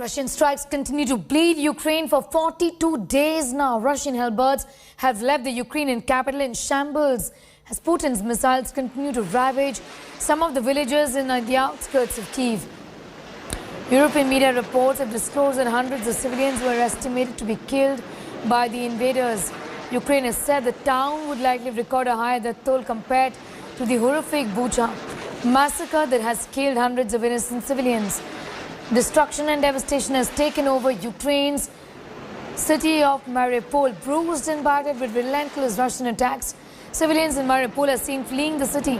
Russian strikes continue to bleed Ukraine for 42 days now. Russian-held birds have left the Ukrainian capital in shambles as Putin's missiles continue to ravage some of the villages in the outskirts of Kyiv. European media reports have disclosed that hundreds of civilians were estimated to be killed by the invaders. Ukraine has said the town would likely record a higher death toll compared to the horrific Bucha massacre that has killed hundreds of innocent civilians. Destruction and devastation has taken over Ukraine's city of Mariupol, bruised and battered with relentless Russian attacks. Civilians in Mariupol are seen fleeing the city.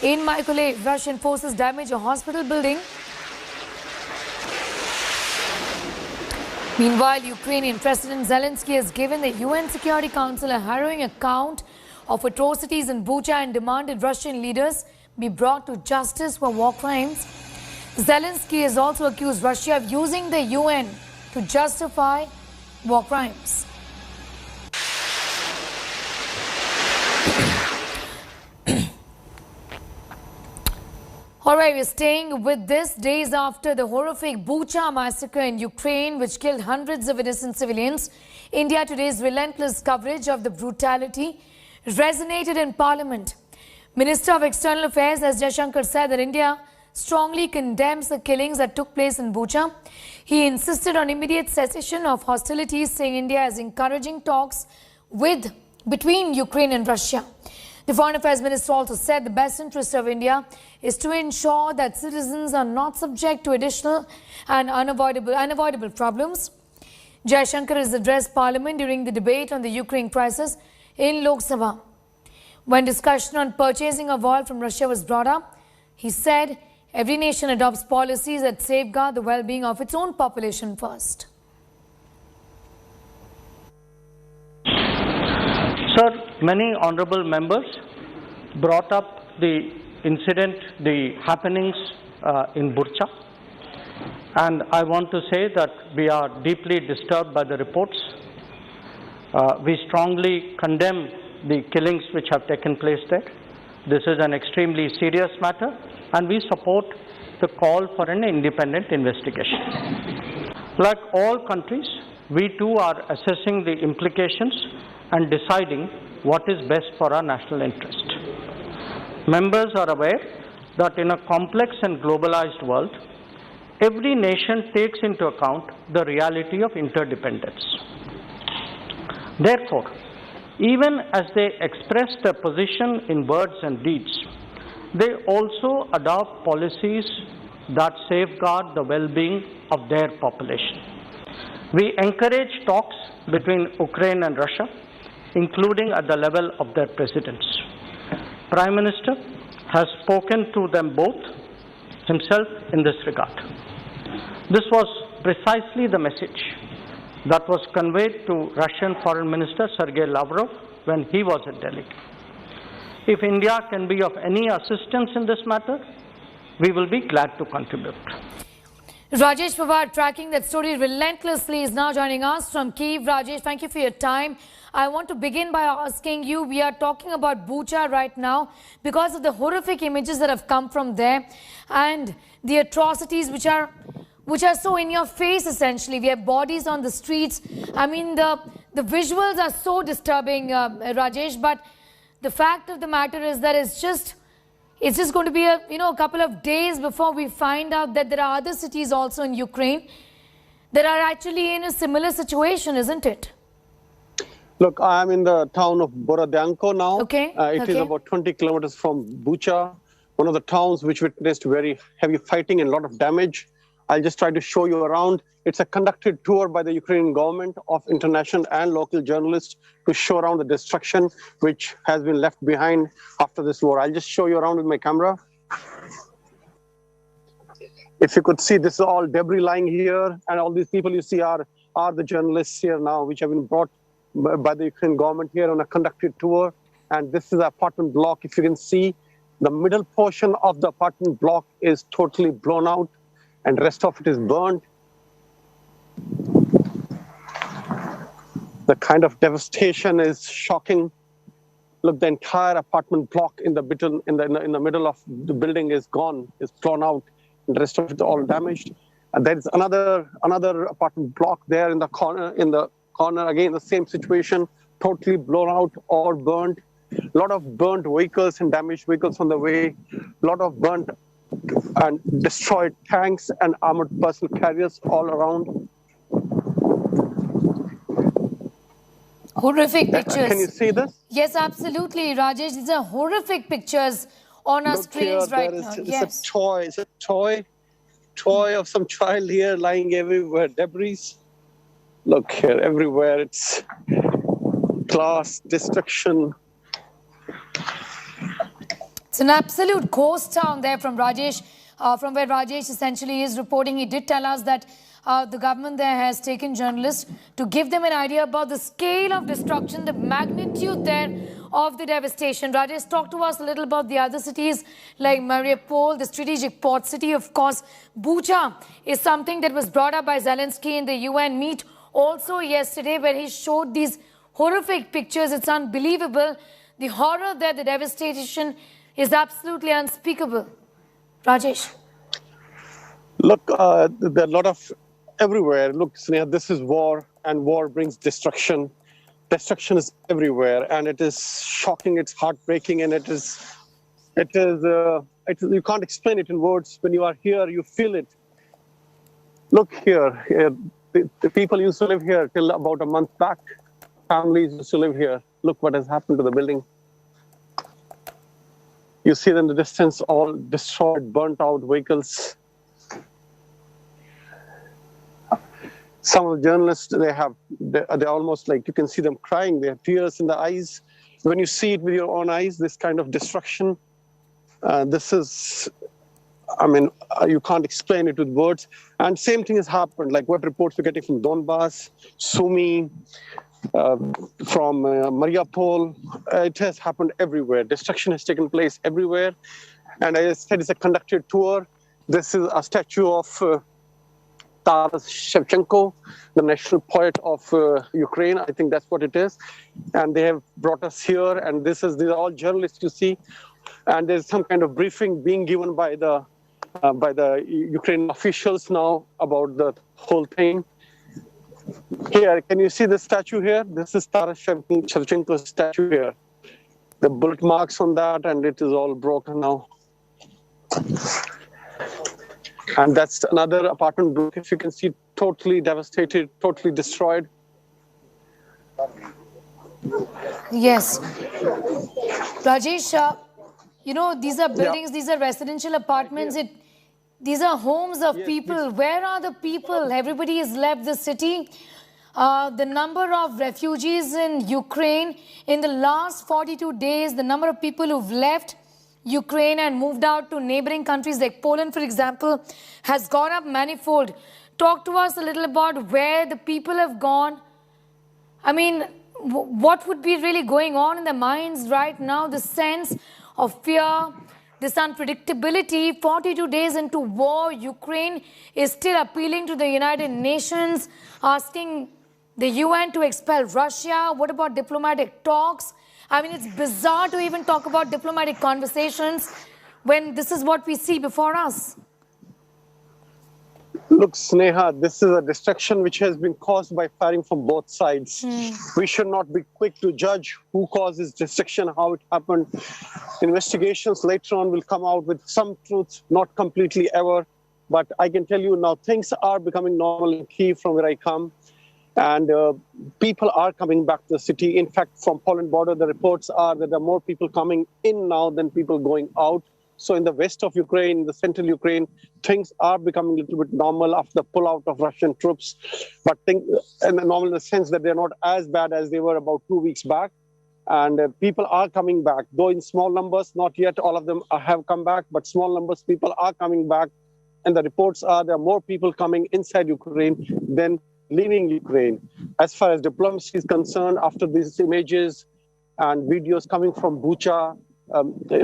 In Mykolaiv, Russian forces damage a hospital building. Meanwhile, Ukrainian President Zelensky has given the UN Security Council a harrowing account of atrocities in Bucha and demanded Russian leaders be brought to justice for war crimes. Zelensky has also accused Russia of using the UN to justify war crimes. All right, we're staying with this days after the horrific Bucha massacre in Ukraine, which killed hundreds of innocent civilians. India Today's relentless coverage of the brutality resonated in Parliament. Minister of External Affairs S. Jaishankar said that India strongly condemns the killings that took place in Bucha. He insisted on immediate cessation of hostilities, saying India is encouraging talks between Ukraine and Russia. The Foreign Affairs Minister also said the best interest of India is to ensure that citizens are not subject to additional and unavoidable problems. Jaishankar has addressed Parliament during the debate on the Ukraine crisis in Lok Sabha. When discussion on purchasing of oil from Russia was brought up, he said every nation adopts policies that safeguard the well-being of its own population first. Sir, many honorable members brought up the incident, the happenings in Bucha, and I want to say that we are deeply disturbed by the reports. We strongly condemn the killings which have taken place there. This is an extremely serious matter, and we support the call for an independent investigation. Like all countries, we too are assessing the implications and deciding what is best for our national interest. Members are aware that in a complex and globalized world, every nation takes into account the reality of interdependence. Therefore, even as they express their position in words and deeds, they also adopt policies that safeguard the well-being of their population. We encourage talks between Ukraine and Russia, including at the level of their presidents. Prime Minister has spoken to them both himself in this regard. This was precisely the message that was conveyed to Russian Foreign Minister Sergei Lavrov when he was at Delhi. If India can be of any assistance in this matter, we will be glad to contribute. Rajesh Pawar, tracking that story relentlessly, is now joining us from Kyiv. Rajesh, thank you for your time. I want to begin by asking you, we are talking about Bucha right now because of the horrific images that have come from there and the atrocities which are so in your face, essentially. We have bodies on the streets. I mean, the visuals are so disturbing, Rajesh, but the fact of the matter is that it's just going to be a couple of days before we find out that there are other cities also in Ukraine that are actually in a similar situation, isn't it? Look, I'm in the town of Borodyanka now. Okay. It is about 20 kilometers from Bucha, one of the towns which witnessed very heavy fighting and a lot of damage. I'll just try to show you around. It's a conducted tour by the Ukrainian government of international and local journalists to show around the destruction which has been left behind after this war. I'll just show you around with my camera. If you could see, this is all debris lying here, and all these people you see are the journalists here now, which have been brought by the Ukrainian government here on a conducted tour. And this is the apartment block. If you can see, the middle portion of the apartment block is totally blown out, and the rest of it is burned. The kind of devastation is shocking. Look, the entire apartment block in the middle of the building is gone, is blown out, and the rest of it all damaged. And there's another apartment block there in the corner. Again, the same situation, totally blown out or burned. A lot of burnt vehicles and damaged vehicles on the way. A lot of burnt and destroyed tanks and armored personnel carriers all around. Horrific pictures. Can you see this? Yes, absolutely, Rajesh. These are horrific pictures on our screens right now. Yes. It's a toy of some child here lying everywhere. Debris. Look here, everywhere. It's glass, destruction. It's an absolute ghost town there from Rajesh, from where Rajesh essentially is reporting. He did tell us that the government there has taken journalists to give them an idea about the scale of destruction, the magnitude there of the devastation. Rajesh, talk to us a little about the other cities like Mariupol, the strategic port city. Of course, Bucha is something that was brought up by Zelensky in the UN meet also yesterday, where he showed these horrific pictures. It's unbelievable. The horror there, the devastation is absolutely unspeakable. Rajesh. Look, there are a lot of everywhere. Look, Sneha, this is war, and war brings destruction. Destruction is everywhere, and it is shocking. It's heartbreaking, and you can't explain it in words. When you are here, you feel it. Look here. The people used to live here till about a month back. Families used to live here. Look what has happened to the building. You see in the distance all destroyed, burnt out vehicles. Some of the journalists, they're almost like, you can see them crying. They have tears in the eyes. When you see it with your own eyes, this kind of destruction, you can't explain it with words. And same thing has happened, like what reports we're getting from Donbass, Sumy, from Mariupol. It has happened everywhere. Destruction has taken place everywhere. And as I said, it's a conducted tour. This is a statue of Taras Shevchenko, the national poet of Ukraine. I think that's what it is. And they have brought us here. And these are all journalists you see. And there's some kind of briefing being given by the Ukrainian officials now about the whole thing. Here, can you see the statue here? This is Taras Shevchenko's statue here. The bullet marks on that, and it is all broken now. And that's another apartment block, if you can see, totally devastated, totally destroyed. Yes. Rajesh, these are buildings, these are residential apartments. These are homes of people. Where are the people? Everybody has left the city. The number of refugees in Ukraine in the last 42 days, the number of people who've left Ukraine and moved out to neighboring countries like Poland, for example, has gone up manifold. Talk to us a little about where the people have gone. I mean, what would be really going on in their minds right now? The sense of fear, this unpredictability. 42 days into war, Ukraine is still appealing to the United Nations, asking the UN to expel Russia. What about diplomatic talks? I mean, it's bizarre to even talk about diplomatic conversations when this is what we see before us. Look, Sneha, this is a destruction which has been caused by firing from both sides. We should not be quick to judge who caused this destruction, how it happened. Investigations later on will come out with some truth, not completely ever. But I can tell you now, things are becoming normal in Kyiv from where I come. And people are coming back to the city. In fact, from Poland border, the reports are that there are more people coming in now than people going out. So in the west of Ukraine, the central Ukraine, things are becoming a little bit normal after the pullout of Russian troops. But normal in the sense that they're not as bad as they were about 2 weeks back. And people are coming back, though in small numbers, not yet all of them have come back, but small numbers, people are coming back. And the reports are there are more people coming inside Ukraine than leaving Ukraine. As far as diplomacy is concerned, after these images and videos coming from Bucha,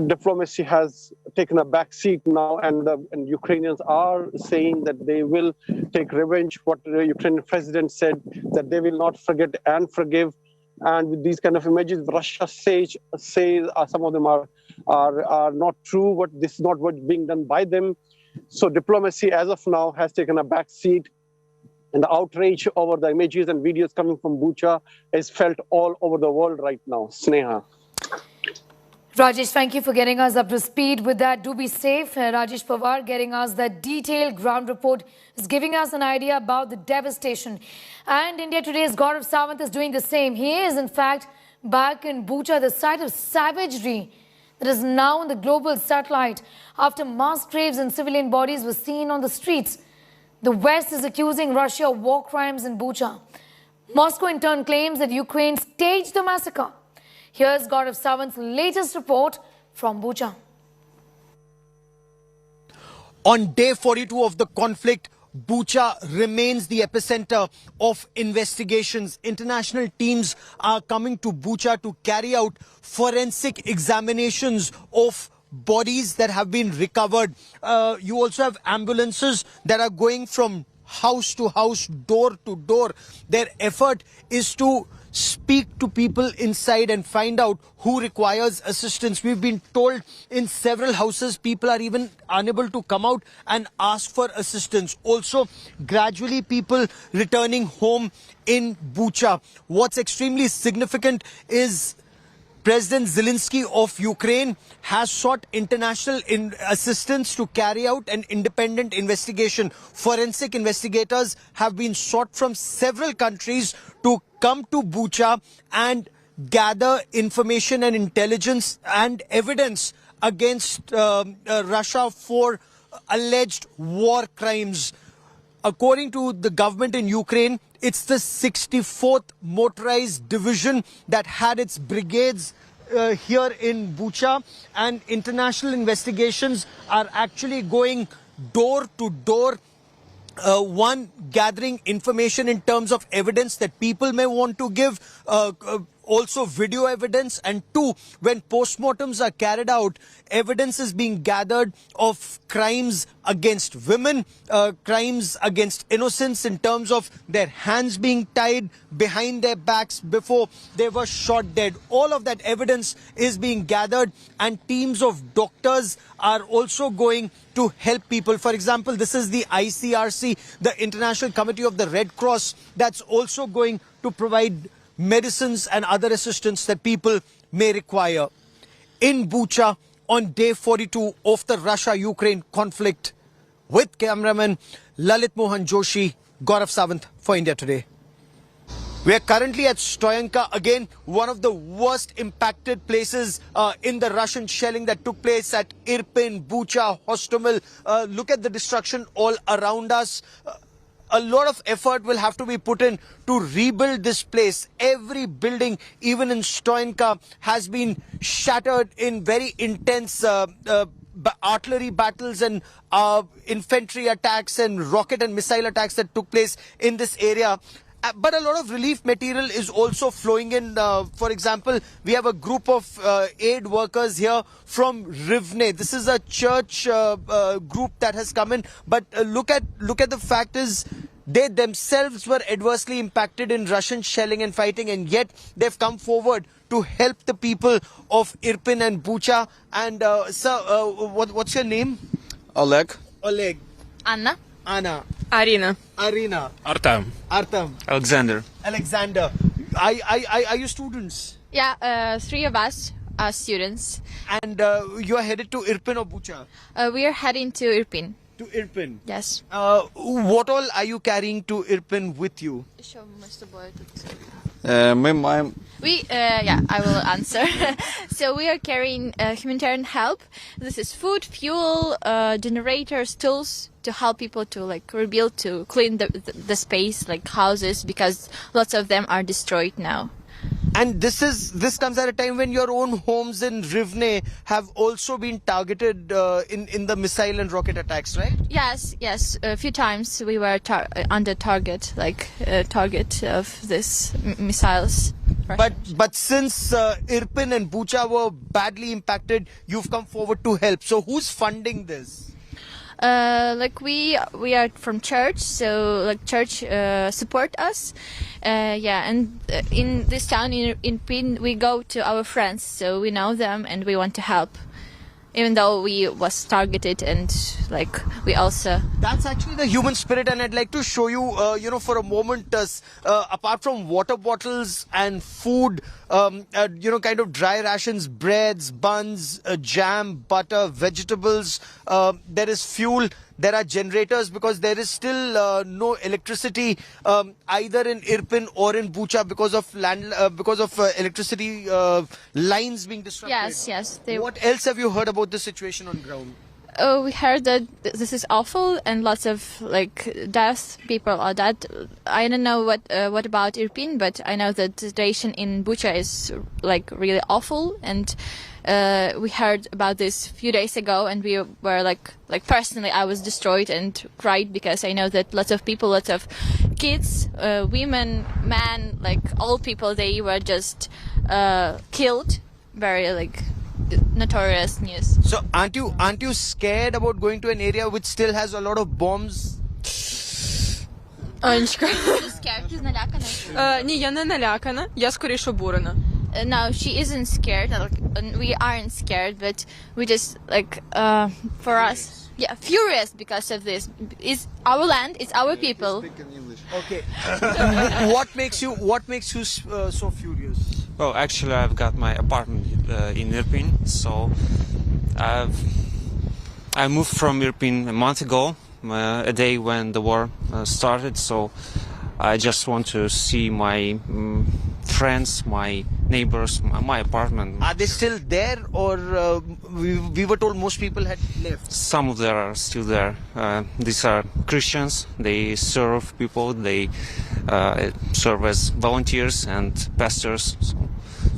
diplomacy has taken a back seat now, and Ukrainians are saying that they will take revenge. What the Ukrainian president said, that they will not forget and forgive. And with these kind of images, Russia says some of them are not true. This is not what's being done by them. So diplomacy, as of now, has taken a back seat. And the outrage over the images and videos coming from Bucha is felt all over the world right now. Sneha. Rajesh, thank you for getting us up to speed with that. Do be safe. Rajesh Pawar getting us that detailed ground report is giving us an idea about the devastation. And India Today's Gaurav Sawant is doing the same. He is, in fact, back in Bucha, the site of savagery that is now in the global satellite after mass graves and civilian bodies were seen on the streets. The West is accusing Russia of war crimes in Bucha. Moscow in turn claims that Ukraine staged the massacre. Here's Gaurav Sawant's latest report from Bucha. On day 42 of the conflict, Bucha remains the epicenter of investigations. International teams are coming to Bucha to carry out forensic examinations of bodies that have been recovered. You also have ambulances that are going from house to house, door to door. Their effort is to speak to people inside and find out who requires assistance. We've been told in several houses people are even unable to come out and ask for assistance. Also, gradually people returning home in Bucha. What's extremely significant is President Zelensky of Ukraine has sought international assistance to carry out an independent investigation. Forensic investigators have been sought from several countries to come to Bucha and gather information and intelligence and evidence against Russia for alleged war crimes. According to the government in Ukraine, it's the 64th Motorized Division that had its brigades here in Bucha, and international investigations are actually going door to door. One, gathering information in terms of evidence that people may want to give, also video evidence, and two, when postmortems are carried out, evidence is being gathered of crimes against women, crimes against innocents in terms of their hands being tied behind their backs before they were shot dead. All of that evidence is being gathered, and teams of doctors are also going to help people. For example, this is the ICRC, the International Committee of the Red Cross, that's also going to provide medicines and other assistance that people may require. In Bucha, on day 42 of the Russia-Ukraine conflict, with cameraman Lalit Mohan Joshi, Gaurav Sawant for India Today. We are currently at Stoyanka, again, one of the worst impacted places in the Russian shelling that took place at Irpin, Bucha, Hostomel. Look at the destruction all around us. A lot of effort will have to be put in to rebuild this place. Every building, even in Stoyanka, has been shattered in very intense artillery battles and infantry attacks and rocket and missile attacks that took place in this area. But a lot of relief material is also flowing in. For example, we have a group of aid workers here from Rivne. This is a church group that has come in. But look at the fact is, they themselves were adversely impacted in Russian shelling and fighting, and yet they've come forward to help the people of Irpin and Bucha. And sir, what's your name? Oleg. Oleg. Anna. Anna. Arina. Arina. Artem. Artem. Alexander. Alexander. Are you students? Yeah, three of us are students. And you are headed to Irpin or Bucha? We are heading to Irpin. To Irpin? Yes. What all are you carrying to Irpin with you? I will answer. So we are carrying humanitarian help. This is food, fuel, generators, tools to help people to rebuild, to clean the space, like houses, because lots of them are destroyed now. And this comes at a time when your own homes in Rivne have also been targeted in the missile and rocket attacks, right? Yes. A few times we were under target, target of this missiles. But since Irpin and Bucha were badly impacted, you've come forward to help. So who's funding this? We are from church, so church support us. And in this town in Pin we go to our friends, so we know them and we want to help. even though we was targeted, and like we also. That's actually the human spirit, and I'd like to show you, for a moment, apart from water bottles and food, kind of dry rations, breads, buns, jam, butter, vegetables, there is fuel. There are generators because there is still no electricity either in Irpin or in Bucha because of electricity lines being disrupted. Yes. What else have you heard about the situation on ground? We heard that this is awful and lots of like deaths. People are dead. I don't know what about Irpin, but I know that the situation in Bucha is like really awful. And we heard about this a few days ago, and we were like personally, I was destroyed and cried because I know that lots of people, lots of kids, women, men, like all people, they were just killed. Very like notorious news. So aren't you scared about going to an area which still has a lot of bombs? Анечка. Ні, я не налякана, я скоріше обурена. No, she isn't scared. We aren't scared, but we just for us, furious because of this. It's our land, it's our people. Okay. What makes you so furious? Well, actually, I've got my apartment in Irpin, so I moved from Irpin a month ago, a day when the war started. So I just want to see my friends, my neighbors, my apartment. Are they still there, or we were told most people had left? Some of them are still there. These are Christians. They serve people. They serve as volunteers and pastors. So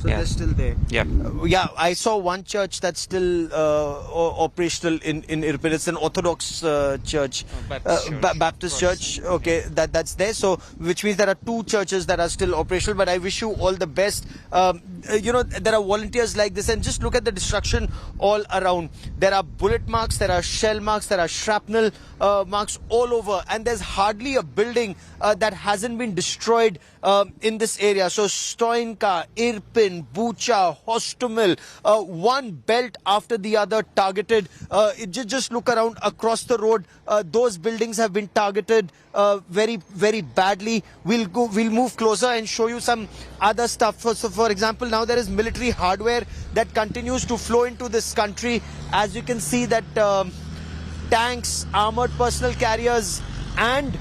they're still there. Yeah. I saw one church that's still operational in Irpin. It's an Orthodox church, Baptist church. Okay, that's there. So which means there are two churches that are still operational. But I wish you all the best. There are volunteers like this, and just look at the destruction all around. There are bullet marks, there are shell marks, there are shrapnel marks all over, and there's hardly a building that hasn't been destroyed in this area. So Stoyanka, Irpin, Bucha, Hostomel, one belt after the other targeted. Just look around across the road. Those buildings have been targeted very, very badly. We'll move closer and show you some other stuff. So for example, now there is military hardware that continues to flow into this country. As you can see that tanks, armored personal carriers and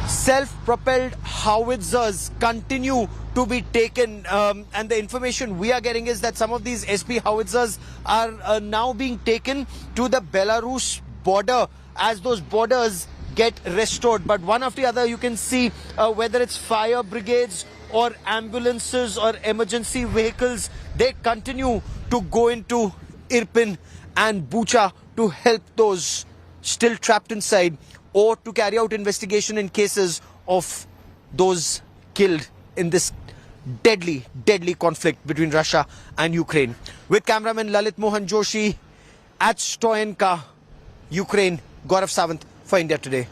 self-propelled howitzers continue to be taken, and the information we are getting is that some of these SP howitzers are now being taken to the Belarus border as those borders get restored. But one after the other, you can see whether it's fire brigades or ambulances or emergency vehicles, they continue to go into Irpin and Bucha to help those still trapped inside, or to carry out investigation in cases of those killed in this deadly conflict between Russia and Ukraine. With cameraman Lalit Mohan Joshi at Stoyanka, Ukraine, Gaurav Sawant for India Today.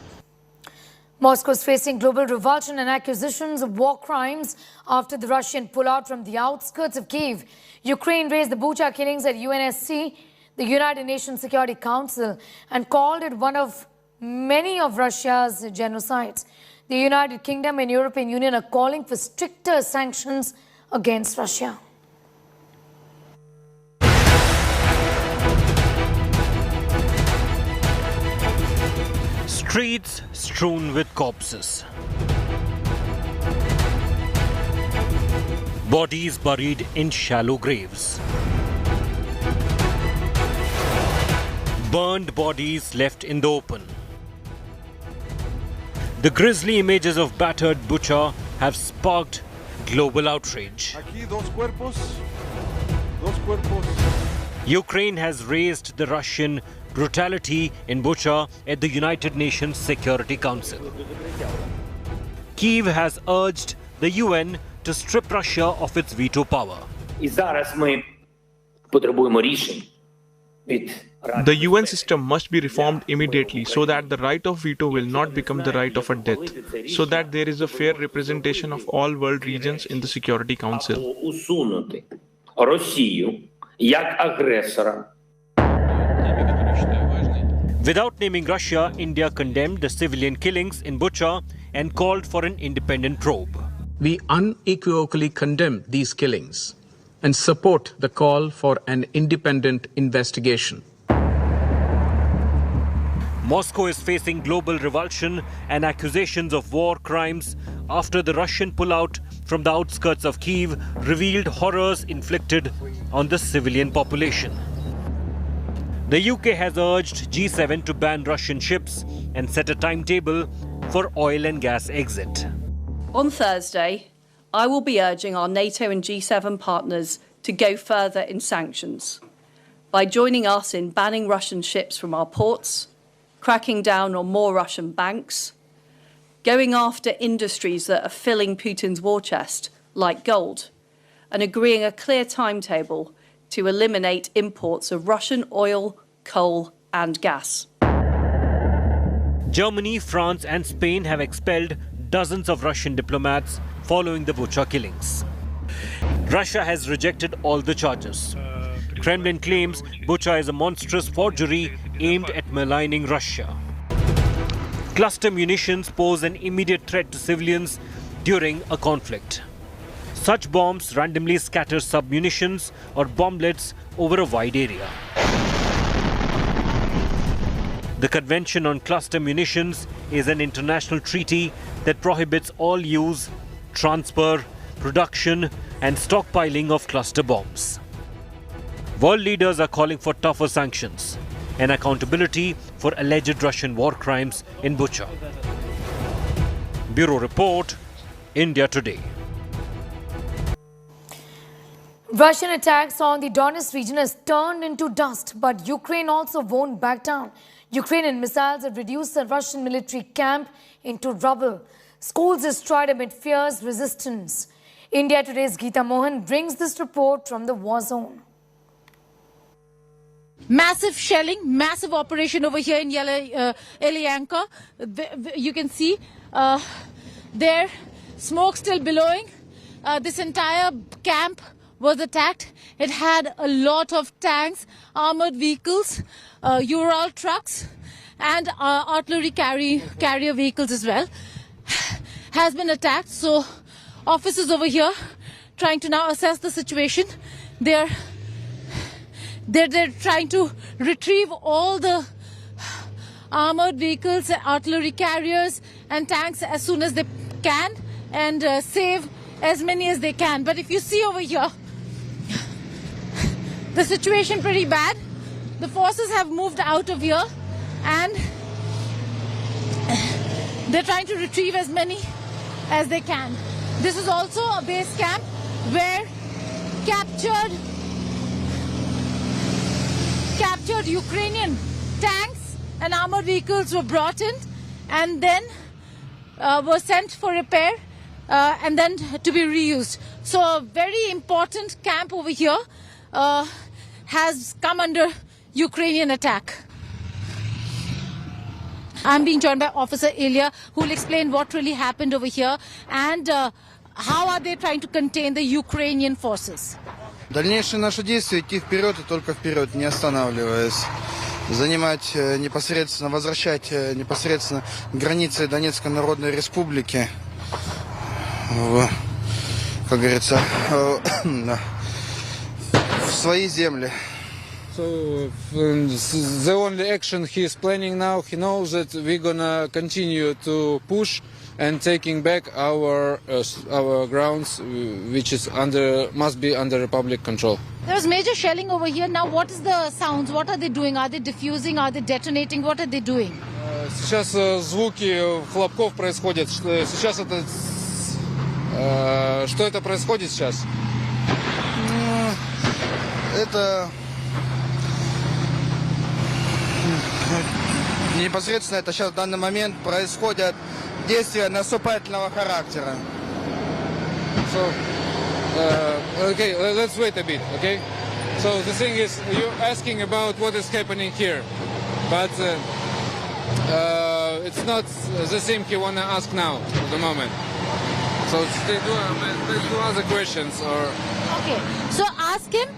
Moscow is facing global revulsion and accusations of war crimes after the Russian pullout from the outskirts of Kyiv. Ukraine raised the Bucha killings at UNSC, the United Nations Security Council, and called it one of many of Russia's genocides. The United Kingdom and European Union are calling for stricter sanctions against Russia. Streets strewn with corpses. Bodies buried in shallow graves. Burned bodies left in the open. The grisly images of battered Bucha have sparked global outrage. Ukraine has raised the Russian brutality in Bucha at the United Nations Security Council. Kyiv has urged the UN to strip Russia of its veto power. The UN system must be reformed immediately so that the right of veto will not become the right of a death, so that there is a fair representation of all world regions in the Security Council. Without naming Russia, India condemned the civilian killings in Bucha and called for an independent probe. We unequivocally condemn these killings and support the call for an independent investigation. Moscow is facing global revulsion and accusations of war crimes after the Russian pullout from the outskirts of Kyiv revealed horrors inflicted on the civilian population. The UK has urged G7 to ban Russian ships and set a timetable for oil and gas exit. On Thursday, I will be urging our NATO and G7 partners to go further in sanctions by joining us in banning Russian ships from our ports, cracking down on more Russian banks, going after industries that are filling Putin's war chest, like gold, and agreeing a clear timetable to eliminate imports of Russian oil, coal and gas. Germany, France and Spain have expelled dozens of Russian diplomats following the Bucha killings. Russia has rejected all the charges. Kremlin claims Bucha is a monstrous forgery aimed at maligning Russia. Cluster munitions pose an immediate threat to civilians during a conflict. Such bombs randomly scatter sub-munitions or bomblets over a wide area. The Convention on Cluster Munitions is an international treaty that prohibits all use, transfer, production and stockpiling of cluster bombs. World leaders are calling for tougher sanctions and accountability for alleged Russian war crimes in Bucha. Bureau Report, India Today. Russian attacks on the Donetsk region has turned into dust, but Ukraine also won't back down. Ukrainian missiles have reduced the Russian military camp into rubble. Schools destroyed amid fierce resistance. India Today's Geeta Mohan brings this report from the war zone. Massive shelling, massive operation over here in Bolydyanka. You can see there smoke still billowing. This entire camp was attacked. It had a lot of tanks, armored vehicles, Ural trucks and artillery carrier vehicles as well has been attacked. So officers over here trying to now assess the situation. They're trying to retrieve all the armored vehicles, artillery carriers and tanks as soon as they can and save as many as they can. But if you see over here, the situation pretty bad. The forces have moved out of here and they're trying to retrieve as many as they can. This is also a base camp where captured Ukrainian tanks and armored vehicles were brought in and then were sent for repair and then to be reused. So a very important camp over here has come under Ukrainian attack. I'm being joined by Officer Ilya, who will explain what really happened over here and how are they trying to contain the Ukrainian forces. Дальнейшие наши действия идти вперед и только вперед, не останавливаясь. Занимать непосредственно, возвращать непосредственно границы Донецкой Народной Республики. Как говорится, в свои земли. So the only action he is planning now, he knows that we're gonna continue to push and taking back our grounds, which is must be under public control. There was major shelling over here. Now, what is the sounds? What are they doing? Are they diffusing? Are they detonating? What are they doing? Сейчас звуки хлопков происходят. Сейчас это что это происходит сейчас? Это непосредственно это сейчас в данный момент происходят действия наступательного характера. So, okay, let's wait a bit, okay? So the thing is, you're asking about what is happening here, but it's not the same you wanna ask now at the moment. So they do other questions or. Okay, so ask him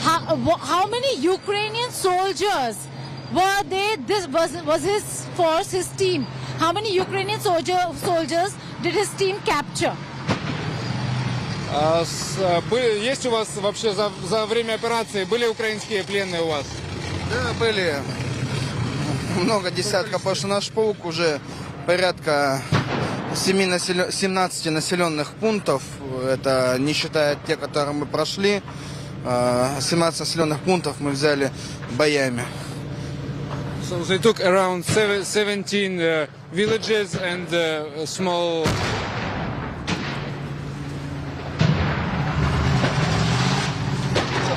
how many Ukrainian soldiers were they? This was his force, his team. How many Ukrainian soldiers did his team capture? Есть у вас вообще за время операции были украинские пленные у вас? Да, были много десятков, потому что наш полк уже порядка 17 населенных пунктов, это не считая те, которые мы прошли, 17 населенных пунктов мы взяли боями. So they took around 17 villages and small...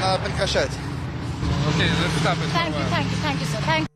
Надо прекращать. Okay, let's stop it. Thank you, sir. Thank you.